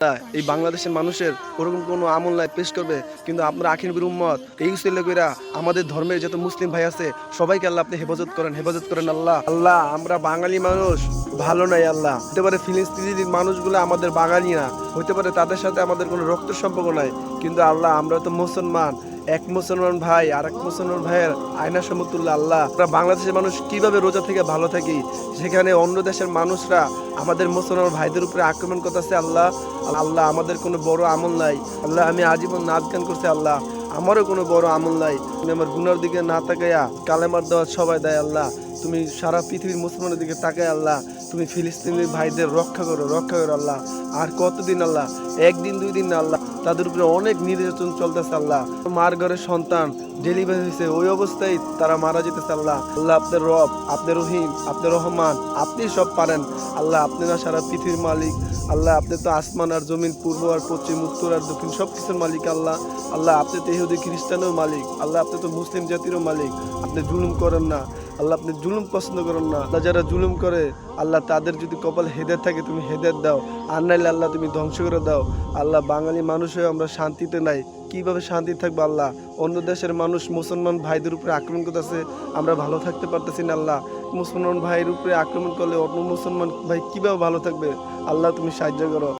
এই বাংলাদেশের মানুষের ওরকম কোনো আমল নাই পেশ করবে, কিন্তু আপনারা আখির নবীর উম্মত এই উসিলা কইরা আমাদের ধর্মের যত মুসলিম ভাই আছে সবাইকে আল্লাহ আপনি হেফাজত করেন আল্লাহ। আল্লাহ আমরা বাঙালি মানুষ ভালো নাই আল্লাহ, হতে পারে ফিলিস্তিনির মানুষগুলো আমাদের বাঙালি না, হতে পারে তাদের সাথে আমাদের কোনো রক্তের সম্পর্ক নাই, কিন্তু আল্লাহ আমরা তো মুসলমান, এক মুসলমান ভাই আর এক মুসলমান ভাইয়ের আয়না সমতুল্য আল্লাহ। আমরা বাংলাদেশের মানুষ কিভাবে রোজা থেকে ভালো থাকি, সেখানে অন্য দেশের মানুষরা আমাদের মুসলমান ভাইদের উপরে আক্রমণ করতেছে আল্লাহ। আল্লাহ আমাদের কোনো বড় আমল নাই আল্লাহ, আমি আজীবন নাচ গান করছি আল্লাহ, আমারও কোনো বড় আমল নাই, তুমি আমার গুনার দিকে না তাকাইয়া কালেমার দেওয়া সবাই দেয় আল্লাহ, তুমি সারা পৃথিবীর মুসলমানের দিকে তাকায় আল্লাহ, তুমি ফিলিস্তিনের ভাইদের রক্ষা করো আল্লাহ। আর কতদিন আল্লাহ, একদিন দুই দিন না আল্লাহ, তাদের উপরে অনেক নির্যাতন চলতেছে আল্লাহ। মার ঘরের সন্তান ডেলিভারি হয়েছে ওই অবস্থায় তারা মারা যেতেছে আল্লাহ। আল্লাহ আপনার রব, আপনার রহিম, আপনার রহমান, আপনি সব পারেন আল্লাহ, আপনি না সারা পৃথিবীর মালিক আল্লাহ, আপনি তো আসমান আর জমিন, পূর্ব আর পশ্চিম, উত্তর আর দক্ষিণ সব কিছুর মালিক আল্লাহ। আল্লাহ আপনি তো ইহুদি খ্রিস্টানেরও মালিক আল্লাহ, আপনি তো মুসলিম জাতিরও মালিক, আপনি জুলুম করেন না আল্লাহ, আপনি জুলুম পছন্দ করেন না আল্লাহ। যারা জুলুম করে আল্লাহ তাদের যদি কপাল হেদায়েত থাকে তুমি হেদায়েত দাও, আর নাইলে আল্লাহ তুমি ধ্বংস করে দাও আল্লাহ। বাঙালি মানুষ হয়ে আমরা শান্তিতে নাই, কিভাবে শান্তি থাকবো আল্লাহ? অন্য দেশের মানুষ মুসলমান ভাইদের উপরে আক্রমণ করতেছে, আমরা ভালো থাকতে পারতেছি না আল্লাহ। মুসলমান ভাইয়ের উপরে আক্রমণ করলে অন্য মুসলমান ভাই কিভাবে ভালো থাকবে আল্লাহ, তুমি সাহায্য করো।